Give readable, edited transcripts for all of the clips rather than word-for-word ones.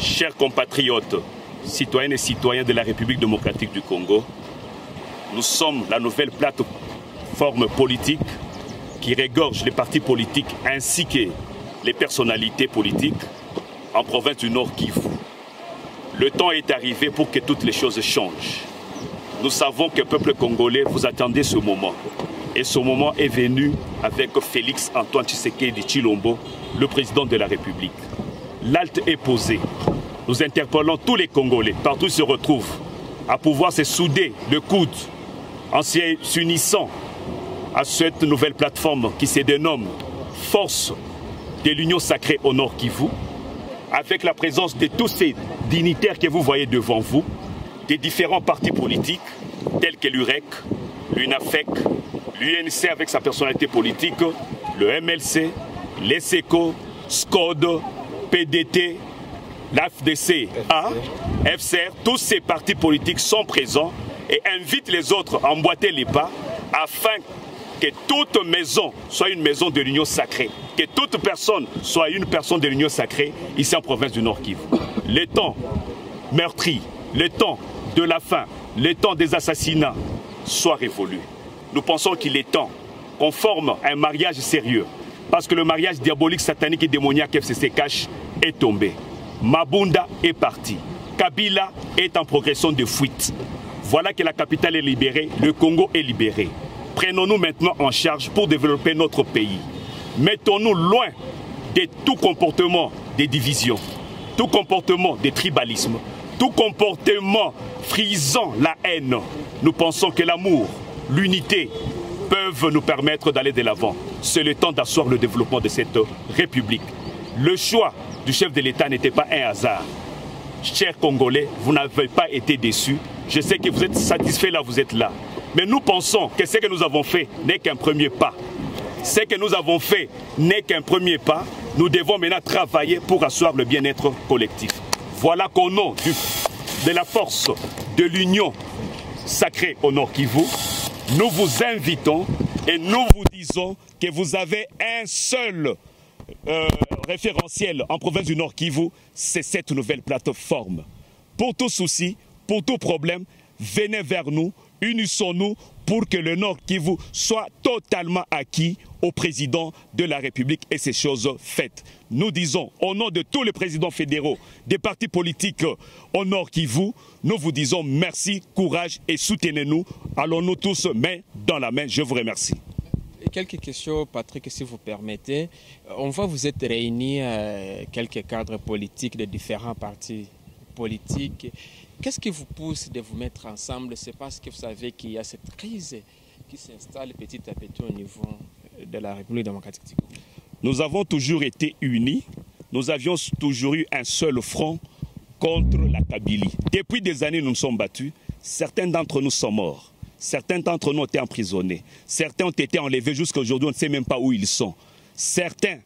Chers compatriotes, citoyennes et citoyens de la République démocratique du Congo, nous sommes la nouvelle plateforme politique qui régorge les partis politiques ainsi que les personnalités politiques en province du Nord Kivu. Le temps est arrivé pour que toutes les choses changent. Nous savons que le peuple congolais vous attendait ce moment. Et ce moment est venu avec Félix Antoine Tshisekedi Tshilombo, le président de la République. L'acte est posé. Nous interpellons tous les Congolais, partout où ils se retrouvent, à pouvoir se souder le coude en s'unissant à cette nouvelle plateforme qui se dénomme Force de l'Union Sacrée au Nord Kivu, avec la présence de tous ces dignitaires que vous voyez devant vous, des différents partis politiques, tels que l'UREC, l'UNAFEC, l'UNC avec sa personnalité politique, le MLC, l'ESECO, SCOD, PDT, l'AFDC-A, FCR, tous ces partis politiques sont présents et invitent les autres à emboîter les pas afin que toute maison soit une maison de l'Union sacrée, que toute personne soit une personne de l'Union sacrée ici en province du Nord Kivu. Le temps meurtri, le temps de la faim, le temps des assassinats soit révolu. Nous pensons qu'il est temps qu'on forme un mariage sérieux parce que le mariage diabolique, satanique et démoniaque FCC Cash est tombé. Mabunda est parti. Kabila est en progression de fuite. Voilà que la capitale est libérée, le Congo est libéré. Prenons-nous maintenant en charge pour développer notre pays. Mettons-nous loin de tout comportement de division, tout comportement de tribalisme, tout comportement frisant la haine. Nous pensons que l'amour, l'unité peuvent nous permettre d'aller de l'avant. C'est le temps d'asseoir le développement de cette République. Le choix du chef de l'État n'était pas un hasard. Chers Congolais, vous n'avez pas été déçus. Je sais que vous êtes satisfaits là, vous êtes là. Mais nous pensons que ce que nous avons fait n'est qu'un premier pas. Ce que nous avons fait n'est qu'un premier pas. Nous devons maintenant travailler pour asseoir le bien-être collectif. Voilà qu'au nom de la force de l'Union sacrée au Nord Kivu, nous vous invitons et nous vous disons que vous avez un seul référentiel en province du Nord Kivu, c'est cette nouvelle plateforme. Pour tout souci, pour tout problème, venez vers nous, unissons-nous pour que le Nord Kivu soit totalement acquis au président de la République et ces choses faites. Nous disons, au nom de tous les présidents fédéraux des partis politiques au Nord Kivu, nous vous disons merci, courage et soutenez-nous. Allons-nous tous main dans la main. Je vous remercie. Quelques questions, Patrick, si vous permettez. On voit que vous êtes réunis quelques cadres politiques de différents partis politiques. Qu'est-ce qui vous pousse de vous mettre ensemble? C'est parce que vous savez qu'il y a cette crise qui s'installe petit à petit au niveau de la République démocratique du Congo. Nous avons toujours été unis. Nous avions toujours eu un seul front contre la Kabylie. Depuis des années, nous nous sommes battus. Certains d'entre nous sont morts. Certains d'entre nous ont été emprisonnés. Certains ont été enlevés jusqu'à aujourd'hui, on ne sait même pas où ils sont. Certains,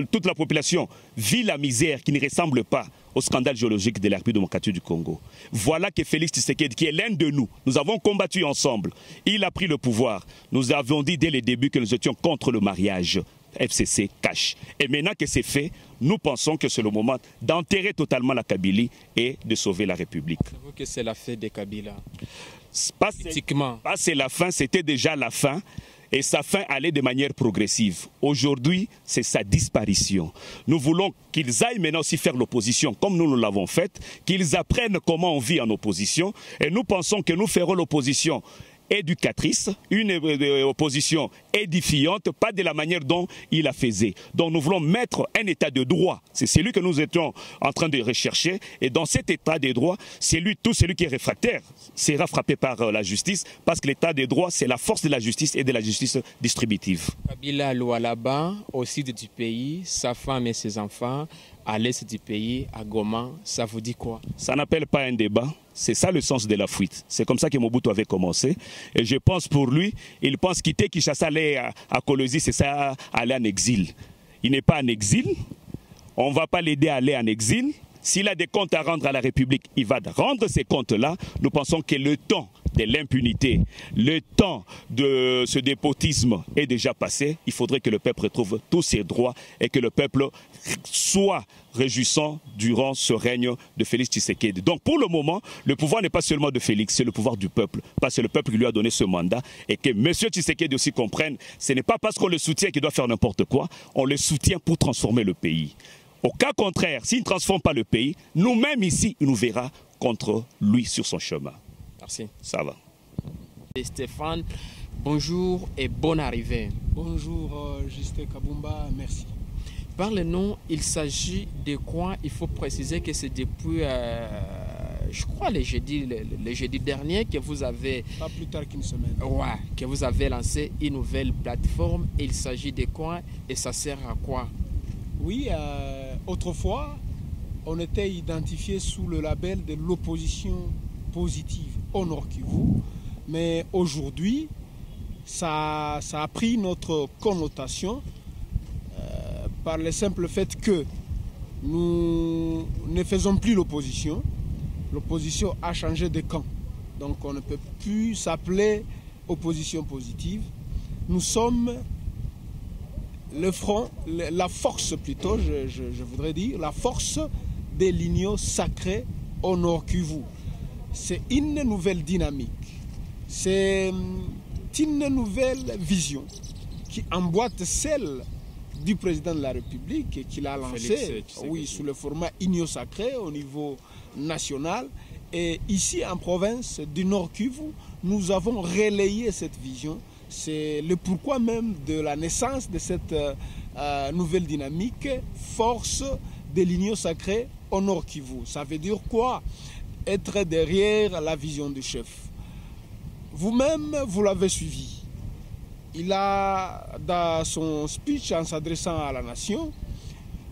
toute la population vit la misère qui ne ressemble pas au scandale géologique de la République démocratique du Congo. Voilà que Félix Tshisekedi, qui est l'un de nous, nous avons combattu ensemble. Il a pris le pouvoir. Nous avons dit dès le début que nous étions contre le mariage FCC Cash. Et maintenant que c'est fait, nous pensons que c'est le moment d'enterrer totalement la Kabylie et de sauver la République. Savez-vous que c'est la fin de Kabila? Pas c'est la fin, c'était déjà la fin. Et sa fin allait de manière progressive. Aujourd'hui, c'est sa disparition. Nous voulons qu'ils aillent maintenant aussi faire l'opposition, comme nous l'avons fait, qu'ils apprennent comment on vit en opposition. Et nous pensons que nous ferons l'opposition éducatrice, une opposition édifiante, pas de la manière dont il la faisait. Donc nous voulons mettre un état de droit. C'est celui que nous étions en train de rechercher. Et dans cet état de droit, tout celui qui est réfractaire sera frappé par la justice, parce que l'état de droit, c'est la force de la justice et de la justice distributive. Kabila Lualaba, au sud du pays, sa femme et ses enfants, à l'est du pays, à Goma, ça vous dit quoi? Ça n'appelle pas un débat. C'est ça le sens de la fuite. C'est comme ça que Mobutu avait commencé. Et je pense pour lui, il pense quitter Kinshasa, aller à Kolwezi, c'est ça, aller en exil. Il n'est pas en exil. On ne va pas l'aider à aller en exil. S'il a des comptes à rendre à la République, il va rendre ces comptes-là. Nous pensons que le temps de l'impunité, le temps de ce dépotisme est déjà passé. Il faudrait que le peuple retrouve tous ses droits et que le peuple soit réjouissant durant ce règne de Félix Tshisekedi. Donc pour le moment, le pouvoir n'est pas seulement de Félix, c'est le pouvoir du peuple. Parce que c'est le peuple qui lui a donné ce mandat et que M. Tshisekedi aussi comprenne, ce n'est pas parce qu'on le soutient qu'il doit faire n'importe quoi, on le soutient pour transformer le pays. Au cas contraire, s'il ne transforme pas le pays, nous-mêmes ici, il nous verra contre lui sur son chemin. Merci. Ça va. Et Stéphane, bonjour et bonne arrivée. Bonjour Justin Kabumba, merci. Parlez-nous, il s'agit de quoi? Il faut préciser que c'est depuis, je crois, le jeudi dernier que vous avez... Pas plus tard qu'une semaine. Ouais, que vous avez lancé une nouvelle plateforme. Il s'agit de quoi et ça sert à quoi? Oui, autrefois, on était identifié sous le label de l'opposition positive au Nord Kivu. Mais aujourd'hui, ça a pris notre connotation par le simple fait que nous ne faisons plus l'opposition. L'opposition a changé de camp. Donc on ne peut plus s'appeler opposition positive. Nous sommes le front, la force plutôt, je voudrais dire, la force de l'union sacrée au Nord Kivu. C'est une nouvelle dynamique, c'est une nouvelle vision qui emboîte celle du président de la République et qu'il a lancée, oui, sous le format union sacrée au niveau national. Et ici en province du Nord Kivu, nous avons relayé cette vision. C'est le pourquoi même de la naissance de cette nouvelle dynamique, force de l'union sacrée au Nord Kivu. Ça veut dire quoi? Être derrière la vision du chef. Vous-même, vous l'avez suivi. Il a, dans son speech en s'adressant à la nation,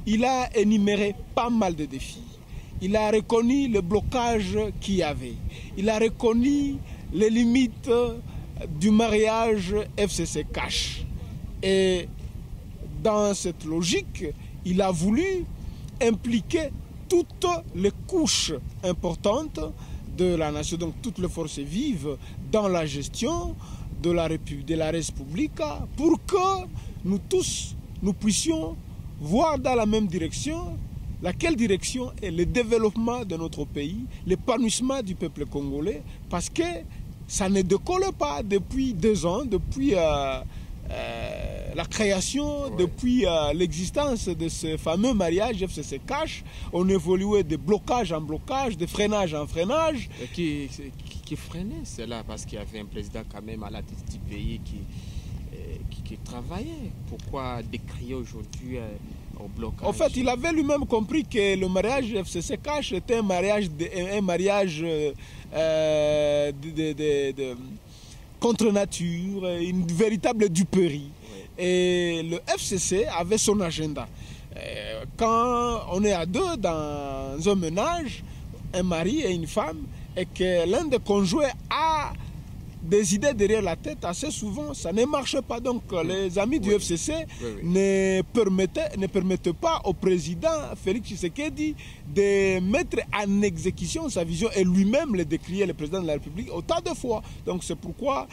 il a énuméré pas mal de défis. Il a reconnu le blocage qu'il y avait. Il a reconnu les limites du mariage FCC cash. Et dans cette logique, il a voulu impliquer toutes les couches importantes de la nation, donc toutes les forces vives dans la gestion de la République pour que nous tous, nous puissions voir dans la même direction. Laquelle direction est le développement de notre pays, l'épanouissement du peuple congolais, parce que ça ne décolle pas depuis 2 ans, depuis la création, depuis l'existence de ce fameux mariage FCC Cash. On évoluait de blocage en blocage, de freinage en freinage. Qui freinait cela? Parce qu'il y avait un président quand même à la tête du pays qui travaillait. Pourquoi décrier aujourd'hui au blocage? En fait, il avait lui-même compris que le mariage FCC Cash était un mariage contre nature, une véritable duperie. Oui. Et le FCC avait son agenda. Quand on est à 2 dans un ménage, un mari et une femme, et que l'un des conjoints a des idées derrière la tête, assez souvent, ça ne marche pas. Donc, les amis du FCC ne permettent pas au président Félix Tshisekedi de mettre en exécution sa vision et lui-même le décrier, le président de la République, autant de fois. Donc, c'est pourquoi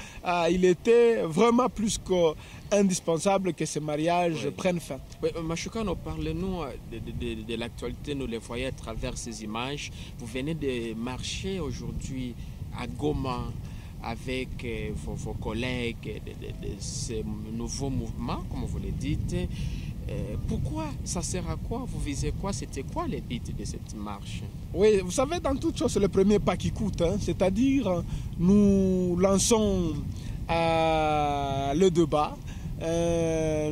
il était vraiment plus qu'indispensable que ce mariage prenne fin. Mashukano, parlez-nous de l'actualité, nous les voyons à travers ces images. Vous venez de marcher aujourd'hui à Goma avec vos collègues de ce nouveau mouvement, comme vous le dites. Pourquoi? Ça sert à quoi? Vous visez quoi? C'était quoi le but de cette marche? Oui, vous savez, dans toute chose, c'est le premier pas qui coûte. Hein. C'est-à-dire, nous lançons le débat.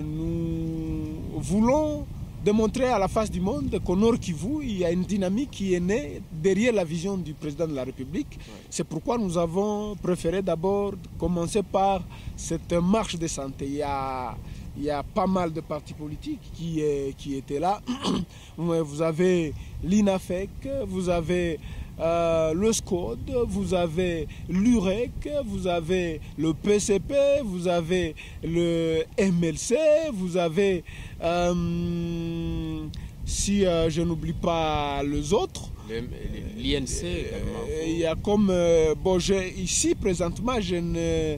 Nous voulons démontrer à la face du monde qu'au Nord Kivu, il y a une dynamique qui est née derrière la vision du président de la République. Ouais. C'est pourquoi nous avons préféré d'abord commencer par cette marche de santé. Il y a pas mal de partis politiques qui étaient là. Vous avez l'INAFEC, vous avez le SCOD, vous avez l'UREC, vous avez le PCP, vous avez le MLC, vous avez si je n'oublie pas les autres. L'INC également. Il y a comme... ici, présentement, je ne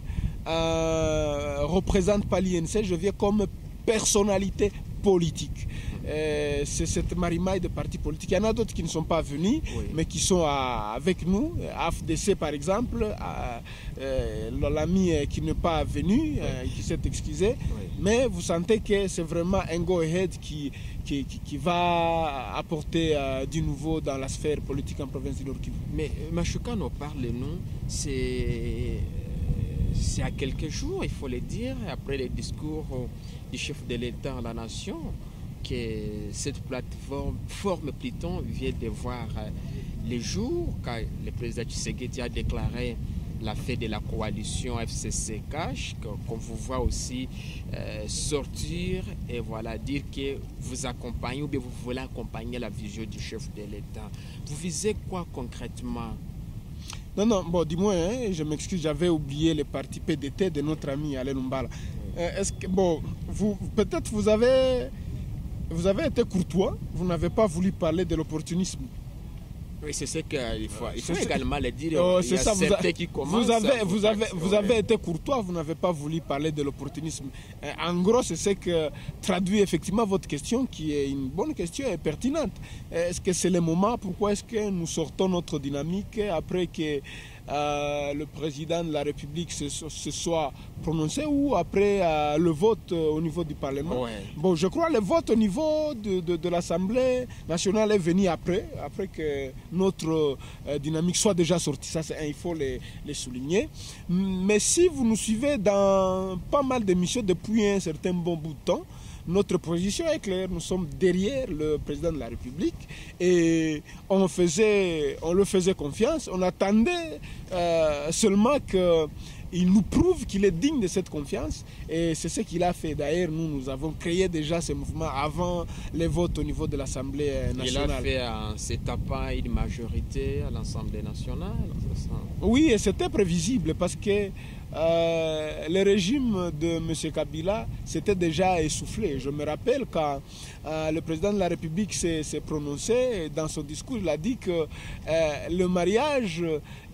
représente pas l'INC, je viens comme personnalité politique. C'est cette marimaille de partis politiques. Il y en a d'autres qui ne sont pas venus, oui, mais qui sont avec nous. AFDC, par exemple, l'ami qui n'est pas venu, oui, qui s'est excusé. Oui. Mais vous sentez que c'est vraiment un go-ahead qui va apporter du nouveau dans la sphère politique en province du Nord Kivu. Mais Mashukano, parle-nous, c'est à quelques jours, il faut le dire, après les discours du chef de l'État à la nation, que cette plateforme Pluton vient de voir les jours quand le président Tshisekedi a déclaré la fête de la coalition FCC Cash, qu'on vous voit aussi sortir et voilà, dire que vous accompagnez ou bien vous voulez accompagner la vision du chef de l'État. Vous visez quoi concrètement? Non, bon, dis-moi, hein, je m'excuse, j'avais oublié le parti PDT de notre ami Alain Lumbala. Est-ce que, bon, peut-être vous avez été courtois, vous n'avez pas voulu parler de l'opportunisme. Oui, c'est ce qu'il faut également le dire. Il y a certains qui commencent. Vous avez été courtois, vous n'avez pas voulu parler de l'opportunisme. En gros, c'est ce que traduit effectivement votre question, qui est une bonne question et pertinente. Est-ce que c'est le moment? Pourquoi est-ce que nous sortons notre dynamique après que le président de la République se soit prononcé ou après le vote au niveau du Parlement? Ouais. Bon, je crois que le vote au niveau de l'Assemblée nationale est venu après que notre dynamique soit déjà sortie. Ça, il faut les souligner. Mais si vous nous suivez dans pas mal d'émissions depuis un certain bon bout de temps, notre position est claire, nous sommes derrière le président de la République et on le faisait confiance, on attendait seulement qu'il nous prouve qu'il est digne de cette confiance et c'est ce qu'il a fait. D'ailleurs, nous avons créé déjà ce mouvement avant les votes au niveau de l'Assemblée nationale. Il a fait en s'étapant une majorité à l'Assemblée nationale. Oui, et c'était prévisible parce que le régime de M. Kabila s'était déjà essoufflé. Je me rappelle quand le président de la République s'est prononcé, dans son discours, il a dit que le mariage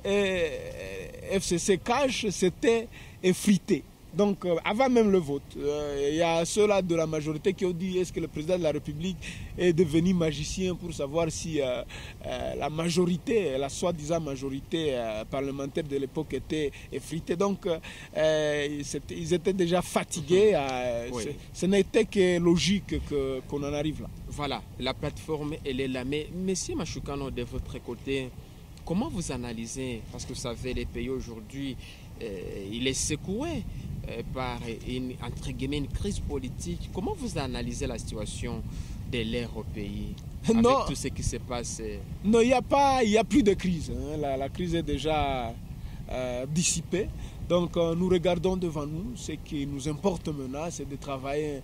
FCC Cash s'était effrité. Donc, avant même le vote, il y a ceux-là de la majorité qui ont dit est-ce que le président de la République est devenu magicien pour savoir si la majorité, la soi-disant majorité parlementaire de l'époque était effritée. Donc, ils étaient déjà fatigués. Oui. Ce n'était que logique qu'on en arrive là. Voilà, la plateforme, elle est là. Mais monsieur Mashukano, de votre côté, comment vous analysez, parce que vous savez, les pays aujourd'hui, il est secoué par entre guillemets, une crise politique. Comment vous analysez la situation de l'air au pays avec tout ce qui se passe? Non, il n'y a plus de crise. Hein. La crise est déjà dissipée. Donc nous regardons devant nous. Ce qui nous importe maintenant, c'est de travailler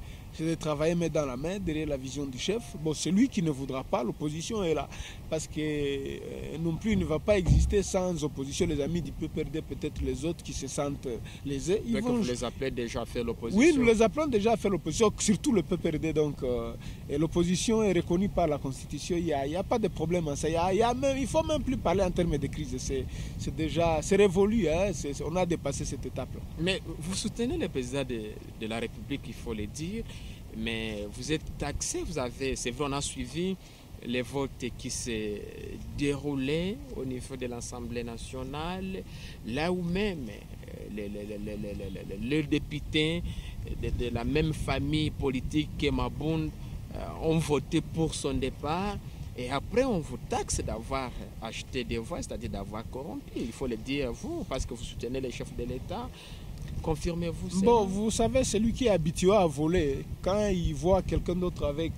main dans la main derrière la vision du chef. Bon, celui qui ne voudra pas, l'opposition est là. Parce que non plus, il ne va pas exister sans opposition. Les amis du PPRD, peut-être les autres qui se sentent lésés. Vous les appelez déjà à faire l'opposition? Oui, nous les appelons déjà à faire l'opposition, surtout le PPRD. Donc, et l'opposition est reconnue par la Constitution. Il n'y a pas de problème en ça. Il ne faut même plus parler en termes de crise. C'est révolu. Hein. On a dépassé cette étape-là. Mais vous soutenez le président de la République, il faut le dire. Mais vous êtes taxé, c'est vrai, on a suivi les votes qui se déroulaient au niveau de l'Assemblée nationale, là où même les députés de la même famille politique que Maboun ont voté pour son départ. Et après, on vous taxe d'avoir acheté des voix, c'est-à-dire d'avoir corrompu. Il faut le dire, vous, parce que vous soutenez les chefs de l'État. Confirmez-vous ça? Bon, vous savez, celui qui est habitué à voler, quand il voit quelqu'un d'autre avec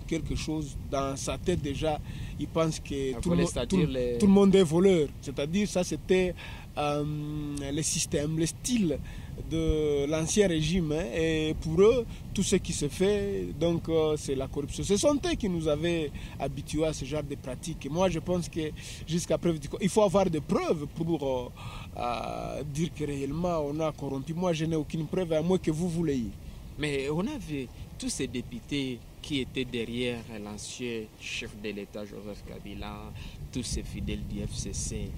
quelque chose dans sa tête déjà, il pense que tout le monde est voleur. C'est-à-dire, ça c'était le système, le style de l'ancien régime. Hein, et pour eux, tout ce qui se fait, donc c'est la corruption. Ce sont eux qui nous avaient habitués à ce genre de pratiques. Et moi, je pense que jusqu'à preuve du... il faut avoir des preuves pour dire que réellement on a corrompu. Moi, je n'ai aucune preuve, à moins que vous l'ayez. Mais on a vu tous ces députés qui était derrière l'ancien chef de l'État Joseph Kabila, tous ces fidèles du FCC,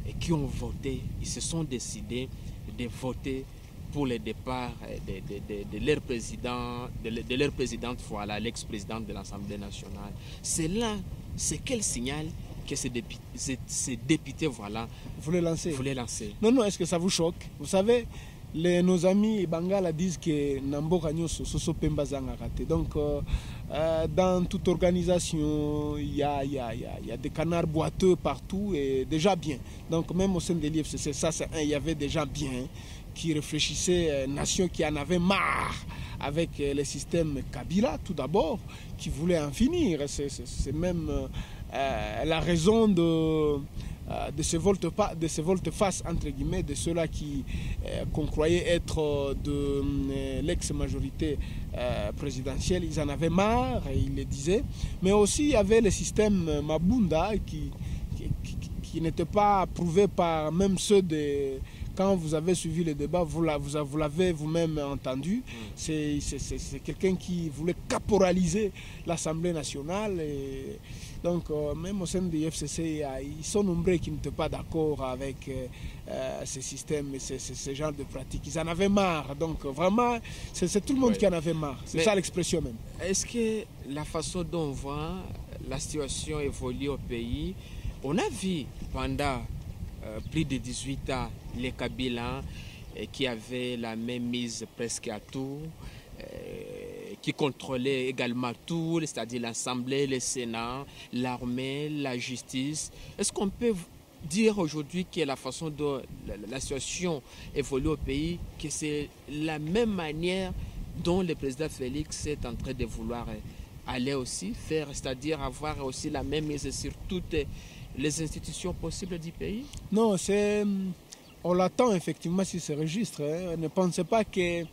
et qui ont voté, ils se sont décidés de voter pour le départ de leur président, de leur présidente, voilà, l'ex-présidente de l'Assemblée nationale. C'est quel signal que ces députés, voilà, voulaient lancer. Non, non, est-ce que ça vous choque? Vous savez, nos amis Bangala disent que Nambo Kanyoso, Soso Pemba Zanga raté. Donc, dans toute organisation, il y a des canards boiteux partout et déjà bien. Donc, même au sein de l'IFCC, il y avait des gens bien qui réfléchissaient, nations qui en avaient marre avec le système Kabila, tout d'abord, qui voulaient en finir. C'est même la raison de ces volte-face, entre guillemets, de ceux-là qu'on croyait être de l'ex-majorité présidentielle. Ils en avaient marre, et ils le disaient. Mais aussi, il y avait le système Mabunda qui n'était pas approuvé par même ceux de... Quand vous avez suivi le débat, vous l'avez vous-même entendu. C'est quelqu'un qui voulait caporaliser l'Assemblée nationale. Et donc, même au sein du FCC, ils sont nombreux qui n'étaient pas d'accord avec ces systèmes et ce genre de pratiques. Ils en avaient marre. Donc, vraiment, c'est tout le monde qui en avait marre. C'est ça l'expression même. Est-ce que la façon dont on voit la situation évoluer au pays, on a vu pendant plus de 18 ans les Kabila qui avaient la même mise presque à tout, qui contrôlaient également tout, c'est-à-dire l'Assemblée, le Sénat, l'armée, la justice. Est-ce qu'on peut dire aujourd'hui que la façon dont la situation évolue au pays, que c'est la même manière dont le président Félix est en train de vouloir aller aussi faire, c'est-à-dire avoir aussi la même mise sur toutes les institutions possibles du pays? Non, on l'attend effectivement sur ce registre. Hein. Ne pensez pas que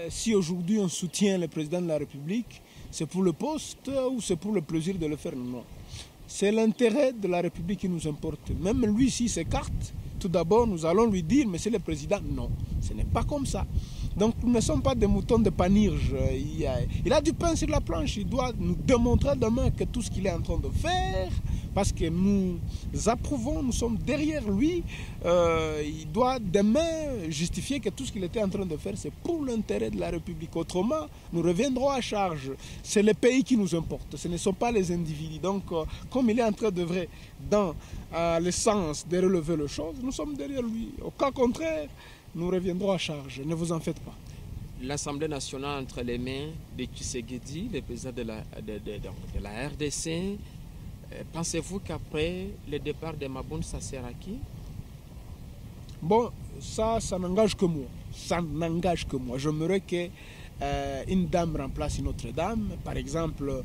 si aujourd'hui on soutient le président de la République, c'est pour le poste ou c'est pour le plaisir de le faire. Non. C'est l'intérêt de la République qui nous importe. Même lui, s'il s'écarte, tout d'abord, nous allons lui dire, monsieur le président, non, ce n'est pas comme ça. Donc nous ne sommes pas des moutons de Panurge. Il a du pain sur la planche. Il doit nous démontrer demain que tout ce qu'il est en train de faire, parce que nous approuvons, nous sommes derrière lui, il doit demain justifier que tout ce qu'il était en train de faire, c'est pour l'intérêt de la République. Autrement, nous reviendrons à charge. C'est le pays qui nous importe, ce ne sont pas les individus. Donc, comme il est en train d'œuvrer dans le sens de relever les choses, nous sommes derrière lui. Au cas contraire, nous reviendrons à charge, ne vous en faites pas. L'Assemblée nationale entre les mains de Tshisekedi, le président de la RDC, pensez-vous qu'après le départ de Maboun, ça sera qui? Bon, ça n'engage que moi. Ça n'engage que moi. J'aimerais qu'une dame remplace une autre dame. Par exemple,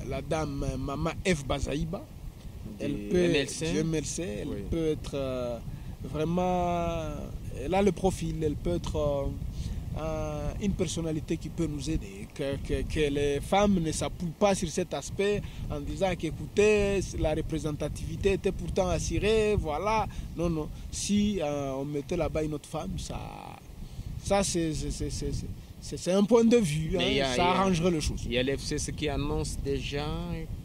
la dame Maman F. Bazaïba. Elle peut, MLC, elle peut être... vraiment, elle a le profil, elle peut être une personnalité qui peut nous aider, que les femmes ne s'appuient pas sur cet aspect en disant qu'écoutez, la représentativité était pourtant assurée, voilà. Non, non, si on mettait là-bas une autre femme, ça c'est un point de vue, hein, ça arrangerait les choses. Il y a l'FCC qui annonce déjà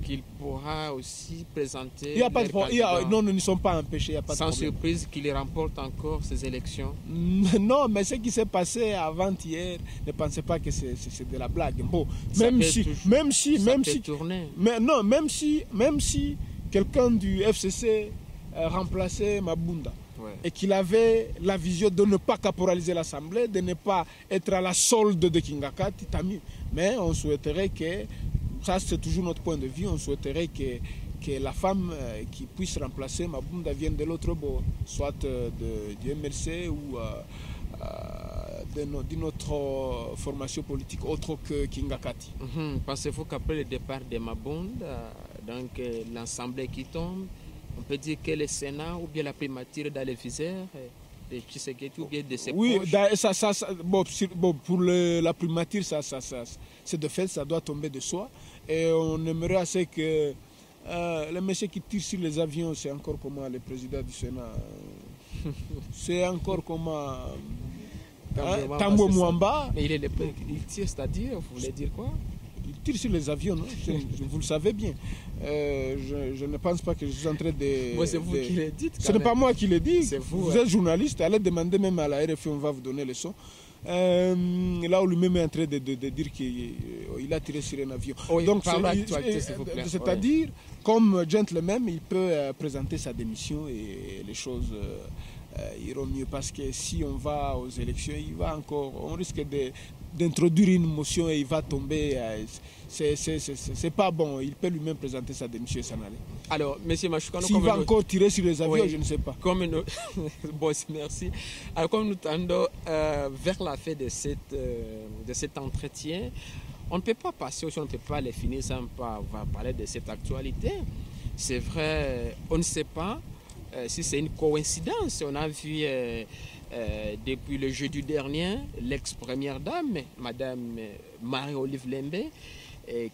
qu'il pourra aussi présenter... Il n'y a pas de problème. Non, nous ne sommes pas empêchés. Il y a pas sans de problème. surprise qu'il remporte encore ces élections. Non, mais ce qui s'est passé avant-hier, ne pensez pas que c'est de la blague. Bon, même si quelqu'un du FCC remplaçait Mabunda, et qu'il avait la vision de ne pas caporaliser l'Assemblée, de ne pas être à la solde de Kingakati, tant mieux. Mais on souhaiterait que, ça c'est toujours notre point de vue, on souhaiterait que la femme qui puisse remplacer Mabunda vienne de l'autre bord, soit du MLC ou d'une autre formation politique autre que Kingakati. Pensez-vous qu'après le départ de Mabunda, donc l'Assemblée qui tombe, on peut dire que le Sénat ou bien la primature dans les viseurs de Tshisekedi ou bien de ses proches? Bon, pour la primature, c'est de fait, ça doit tomber de soi. Et on aimerait assez que le monsieur qui tire sur les avions, c'est encore comment le président du Sénat. C'est encore comment... Tambo Mwamba. Mais il tire, c'est-à-dire, vous voulez dire quoi? Il tire sur les avions, non? Vous le savez bien. Je ne pense pas que je suis en train de... Moi, c'est vous qui le dites. Ce n'est pas moi qui le dis. C'est vous. Vous êtes journaliste. Allez demander même à la RFI, on va vous donner le son. Là où lui-même est en train de dire qu'il a tiré sur un avion. Oui, donc, c'est-à-dire, comme gentleman, il peut présenter sa démission et les choses iront mieux. Parce que si on va aux élections, on risque d'introduire une motion et il va tomber. C'est pas bon. Il peut lui-même présenter sa démission et s'en aller. Alors, M. Machoukano, s'il va encore tirer sur les avions, je ne sais pas. Bon, merci. Alors, comme nous tendons vers la fin de cet entretien, on ne peut pas passer, on ne peut pas les finir sans parler de cette actualité. C'est vrai, on ne sait pas si c'est une coïncidence. On a vu depuis le jeudi dernier l'ex-première dame, Madame Marie-Olive Lembe,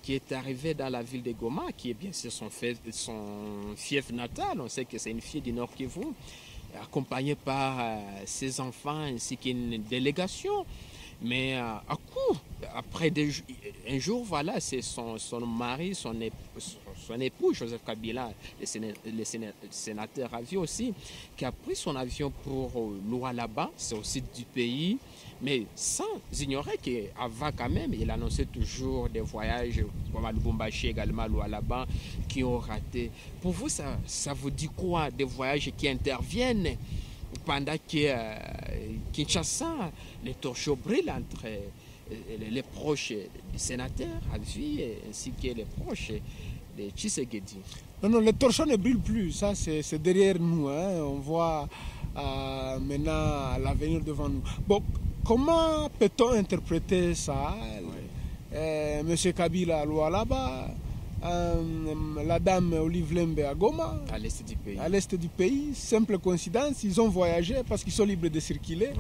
qui est arrivée dans la ville de Goma, qui est bien sûr son fief natal. On sait que c'est une fille du Nord Kivu, accompagnée par ses enfants ainsi qu'une délégation. Mais après un jour, voilà, c'est son mari, son époux, Joseph Kabila, le sénateur avion aussi, qui a pris son avion pour Lualaba, c'est au sud du pays, mais sans ignorer qu'avant quand même, il annonçait toujours des voyages comme à Lubumbashi également, à Lualaba, qui ont raté. Pour vous, ça vous dit quoi, des voyages qui interviennent pendant que Kinshasa, les torchons brillent entre les proches du sénateur Avi ainsi que les proches de Tshisekedi? Non, les torchons ne brillent plus. Ça, c'est derrière nous. Hein. On voit maintenant l'avenir devant nous. Bon, comment peut-on interpréter ça? Monsieur Kabila à Lualaba, la dame Olive Lembe à Goma, à l'est du pays. À l'est du pays, simple coïncidence, ils ont voyagé parce qu'ils sont libres de circuler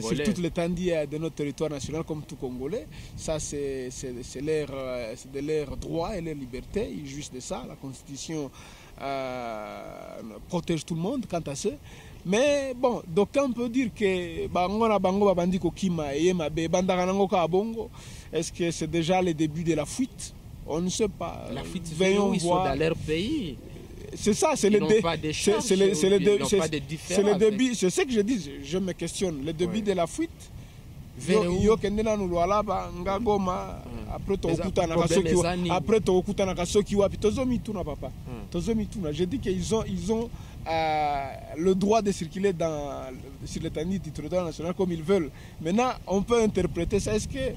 sur toute l'étendue de notre territoire national comme tout Congolais. Ça, c'est de leur droit et leur liberté, ils jouissent de ça. La Constitution protège tout le monde quant à ça. Mais bon, d'aucuns peuvent dire que est-ce que c'est déjà le début de la fuite? On ne sait pas. La fuite, ils sont dans leur pays. C'est ça, c'est le début. C'est ce que je dis, je me questionne. Le début de la fuite. Après tokutana soki wapi tozomituna papa. Tozomituna. Je dis qu'ils ont le droit de circuler sur l'étendue du territoire national comme ils veulent. Maintenant, on peut interpréter ça. Est-ce que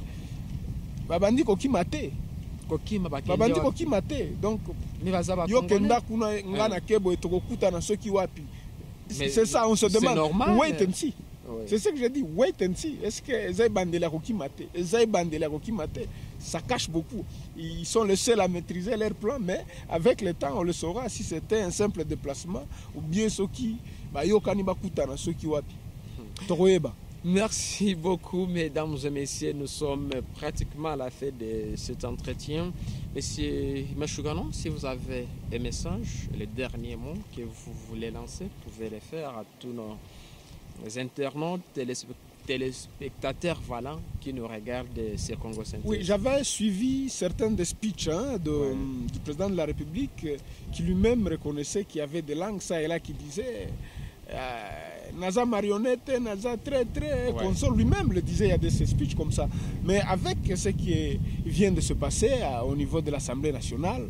babandi koki mate? Babandi koki mate. Donc yo kenda kuna ngana kebo etokutana soki wapi. C'est ça, on se demande. Wait and see. Oui. C'est ce que je dis, wait and see. Est-ce que Ezaï Bandela Koki Mate, ça cache beaucoup. Ils sont les seuls à maîtriser leur plan, mais avec le temps, on le saura si c'était un simple déplacement ou bien ceux qui wapi. Merci beaucoup, mesdames et messieurs. Nous sommes pratiquement à la fin de cet entretien. Monsieur Machoukano, si vous avez un message, le dernier mot que vous voulez lancer, vous pouvez le faire à tous nos internautes, téléspectateurs voilà, qui nous regardent sur Congo Centre. Oui, j'avais suivi certains des speeches du président de la République qui lui-même reconnaissait qu'il y avait des langues, ça et là, qui disait Naza marionnette, Naza très console, lui-même le disait, il y a des speeches comme ça. Mais avec ce qui vient de se passer au niveau de l'Assemblée nationale,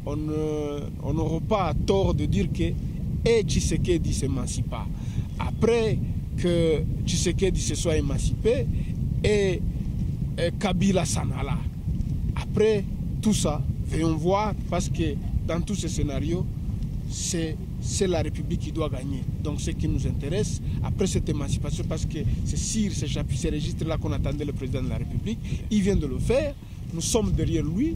on n'aura pas tort de dire que Tshisekedi s'émancipe pas. Après que Tshisekedi se soit émancipé et Kabila s'en alla. Après tout ça, venons voir, parce que dans tous ces scénarios, c'est la République qui doit gagner. Donc ce qui nous intéresse, après cette émancipation, parce que c'est sur ces registres-là qu'on attendait le président de la République, il vient de le faire, nous sommes derrière lui.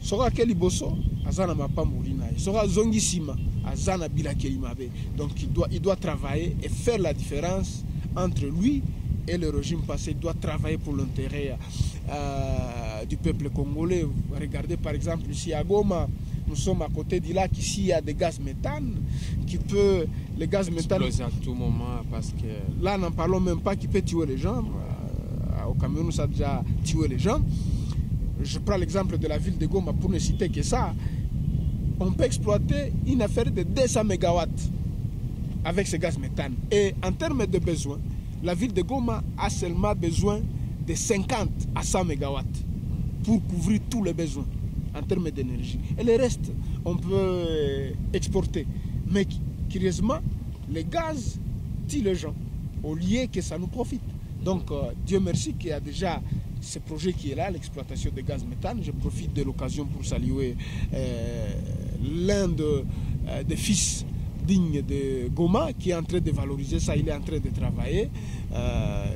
Sora Keliboso, Azana Mapamurina, Sora Zongisima, Azana Bilakelimabe. Donc il doit travailler et faire la différence entre lui et le régime passé. Il doit travailler pour l'intérêt du peuple congolais. Regardez par exemple ici à Goma, Nous sommes à côté du lac, ici il y a des gaz méthane qui peut... Les gaz méthane... Exploser à tout moment parce que... Là, n'en parlons même pas, qui peut tuer les gens. Au Cameroun, ça a déjà tué les gens. Je prends l'exemple de la ville de Goma pour ne citer que ça. On peut exploiter une affaire de 200 MW avec ce gaz méthane. Et en termes de besoins, la ville de Goma a seulement besoin de 50 à 100 MW pour couvrir tous les besoins en termes d'énergie. Et le reste, on peut exporter. Mais curieusement, le gaz tue les gens au lieu que ça nous profite. Donc, Dieu merci qu'il y a déjà ce projet qui est là, l'exploitation de gaz méthane. Je profite de l'occasion pour saluer l'un des fils dignes de Goma qui est en train de valoriser ça, il est en train de travailler.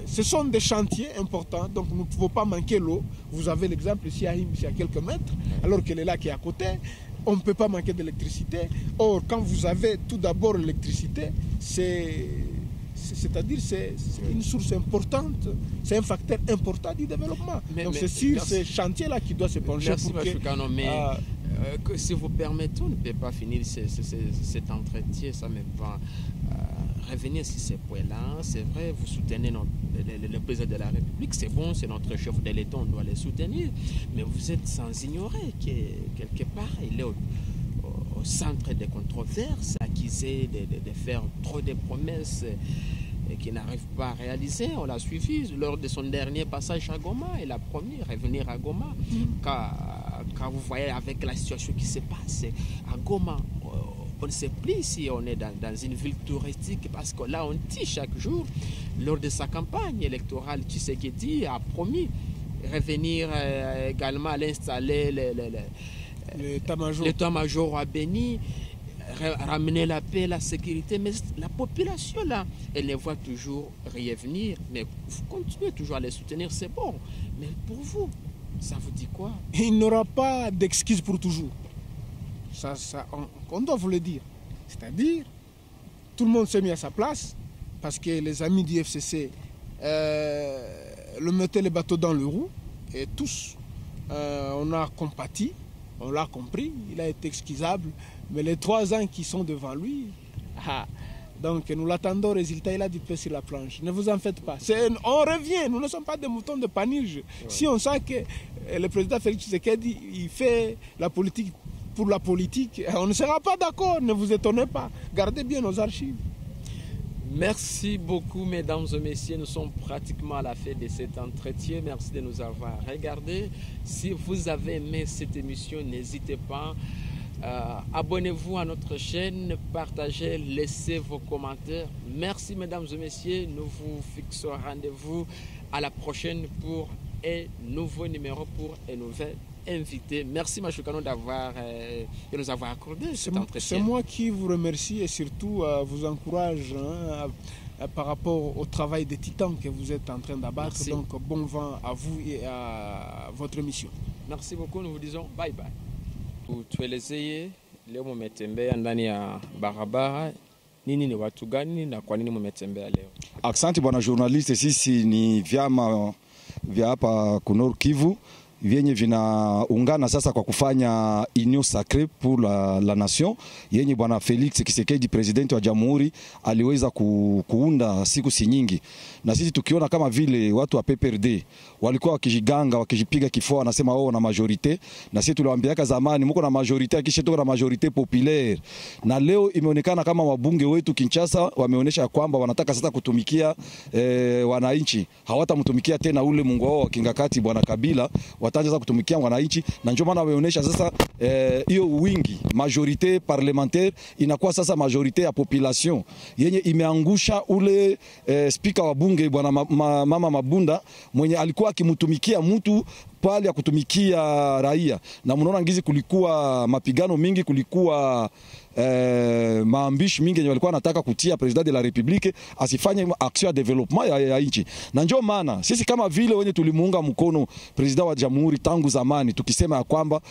Ce sont des chantiers importants, donc nous ne pouvons pas manquer l'eau. Vous avez l'exemple ici à Him, ici à quelques mètres, alors que le lac est à côté. On ne peut pas manquer d'électricité. Or, quand vous avez tout d'abord l'électricité, c'est-à-dire c'est une source importante, c'est un facteur important du développement. Donc c'est sur ces chantiers-là qui doit se pencher. Merci Machukano, mais si vous permettez, on ne peut pas finir cet entretien, ça me va revenir sur ces points-là. C'est vrai, vous soutenez le président de la République, c'est bon, c'est notre chef de l'État, on doit les soutenir, mais vous êtes sans ignorer que quelque part, il est au centre des controverses, accusé de faire trop de promesses et qui n'arrive pas à réaliser. On l'a suivi lors de son dernier passage à Goma. Il a promis de revenir à Goma. Quand vous voyez avec la situation qui se passe à Goma, on ne sait plus si on est dans une ville touristique parce que là on tue chaque jour. Lors de sa campagne électorale, Tshisekedi a promis revenir également à l'installer l'état-major à Béni, ramener la paix, la sécurité, mais la population là, elle ne voit toujours rien venir, mais vous continuez toujours à les soutenir, c'est bon, mais pour vous, ça vous dit quoi? Il n'aura pas d'excuses pour toujours. On doit vous le dire. C'est-à-dire, tout le monde s'est mis à sa place, parce que les amis du FCC le mettaient les bateaux dans le roue, et tous, on a compati. On l'a compris, il a été excusable, mais les 3 ans qui sont devant lui, donc nous l'attendons au résultat, il a du pain sur la planche. Ne vous en faites pas. On revient, nous ne sommes pas des moutons de Panurge. Ouais. Si on sent que le président Félix Tshisekedi il fait la politique pour la politique, on ne sera pas d'accord, ne vous étonnez pas. Gardez bien nos archives. Merci beaucoup, mesdames et messieurs. Nous sommes pratiquement à la fin de cet entretien. Merci de nous avoir regardés. Si vous avez aimé cette émission, n'hésitez pas. Abonnez-vous à notre chaîne, partagez, laissez vos commentaires. Merci, mesdames et messieurs. Nous vous fixons rendez-vous à la prochaine pour un nouveau numéro, pour un nouvel invité. Merci Machukano de nous avoir accordé cet entretien. C'est moi qui vous remercie et surtout vous encourage par rapport au travail des titans que vous êtes en train d'abattre. Merci. Donc bon vent à vous et à votre mission. Merci beaucoup, nous vous disons bye bye. Tuelezeye leo mumetembea ndani ya barabara, nini ni watu gani na kwa nini mumetembea leo? Asante bwana journaliste, sisi ni vyama vya hapa Nord Kivu vyenye vinaungana sasa kwa kufanya union sacrée pour la nation yenye bwana Felix Tshisekedi president wa jamhuri aliweza kuunda siku si nyingi, na sisi tukiona kama vile watu wa PPRD walikuwa wakijiganga wakijipiga kifua wanasema wao na majorite, na sisi tuliwaambiaka zamani mko na majorite kisha tuko na majorite populaire, na leo imeonekana kama wabunge wetu Kinshasa wameonyesha kwamba wanataka sasa kutumikia wananchi, hawatamtumikia tena ule Mungu wao wa kingakati bwana Kabila, wataanza kutumikia wananchi, na ndio maana wameonyesha sasa hiyo wingi majorite parlementaire inakuwa sasa majorite ya population yenye imeangusha ule speaker wa bunge bwana mama Mabunda mwenye alikuwa akimtumikia mtu pale ya kutumikia raia, na mnaona ngizi kulikuwa mapigano mingi, kulikuwa maambishi mingi yenye walikuwa wanataka kutia president de la republique asifanye action ya development ya nchi, na ndio maana sisi kama vile wenye tulimuunga mkono president wa jamhuri tangu zamani tukisema ya kwamba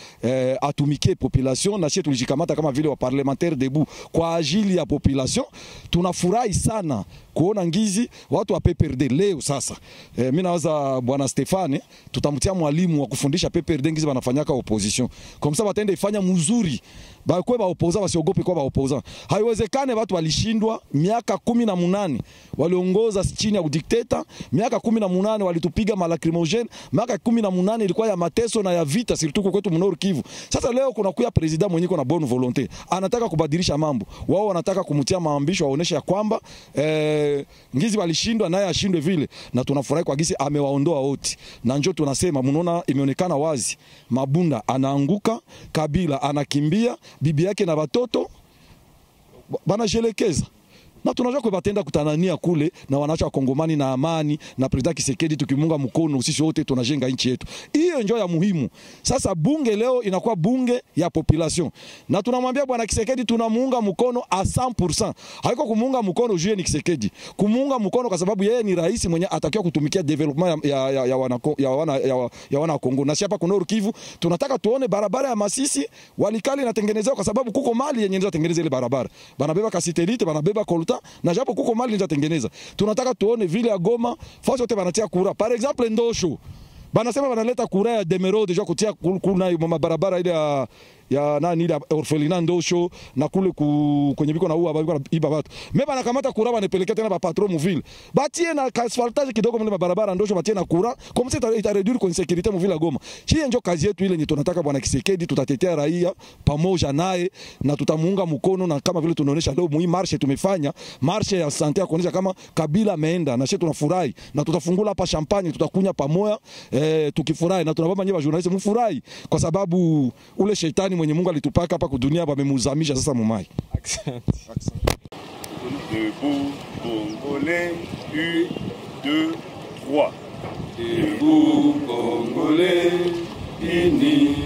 atumikie population, na sisi tulijikamata kama vile wa parlementaire debout kwa ajili ya population. Tunafurahi sana kuona ngizi watu wa PPRD leo sasa mimi nawaza bwana Stefane tutamtia mwalimu walimu wa kufundisha PPRD ngizi wanafanyaka opposition. Kwa msa wataenda ifanya mzuri. Bakwe ba opposa wasiogope kwa ba opposa. Haiwezekane watu walishindwa miaka 18 waliongoza chini ya udikteta, miaka 18 walitupiga malacrimogene, miaka 18 ilikuwa ya mateso na ya vita surtout kwetu Nord Kivu. Sasa leo kuna kuya president mwenye kuna bonne volonté, anataka kubadilisha mambo. Wao wanataka kumtia maambisho waoneshe ya kwamba ngizi walishindwa naye ashindwe vile, na tunafurahi kwa gisi amewaondoa wote. Na njoo tunasema mnaona imeonekana wazi, Mabunda anaanguka, Kabila anakimbia, bibi yake na watoto banajelekeza. Na tunajua kwa batenda kutanania kule na wanaacha Kongomani na amani na President Tshisekedi tukimunga mkono sisi wote tunajenga nchi yetu. Hiyo ndio ya muhimu. Sasa bunge leo inakuwa bunge ya population. Na tunamwambia bwana Tshisekedi tunamuunga mkono a 100%. Haiko kumuunga mkono juu ni Tshisekedi. Kumuunga mkono kwa sababu yeye ni rais mwenye atakiwa kutumikia development ya wana Kongo. Na si hapa Nord Kivu tunataka tuone barabara ya Masisi Walikali inatengenezewa kwa sababu kuko mali yenye inaweza tengeneza ile barabara. Banabeba kasitelite, banabeba kolta na japo kuko mali nitatengeneza. Tunataka tuone vile ya Goma fasi yote banatia kura. Par exemple Ndosho banasema banaleta kura ya Demero deja kutia kuna barabara ile ya nani ile orphelinat Ndosho na kule kwenye biko na huwa iba watu. Mimi banakamata kura banapelekea tena ba patron mvile. Batie na asfaltage kidogo mle barabara Ndosho batie na kura comme ça ita réduire kwa insécurité mvile Goma. Hii ndio kazi yetu ile yenye tunataka bwana Tshisekedi, tutatetea raia pamoja naye na tutamuunga mkono, na kama vile tunaonesha leo muhimu marche tumefanya marche ya sante ya kuonesha kama Kabila ameenda na sisi tunafurahi, na tutafungula hapa champagne tutakunya pamoja tukifurahi, na tunaomba nyewe journalist mfurahi kwa sababu ule shetani mwenye Mungu alitupaka hapa kudunia wamemuzamisha sasa mumai. Debout Congolais, 1, 2, 3. Debout Congolais, unis.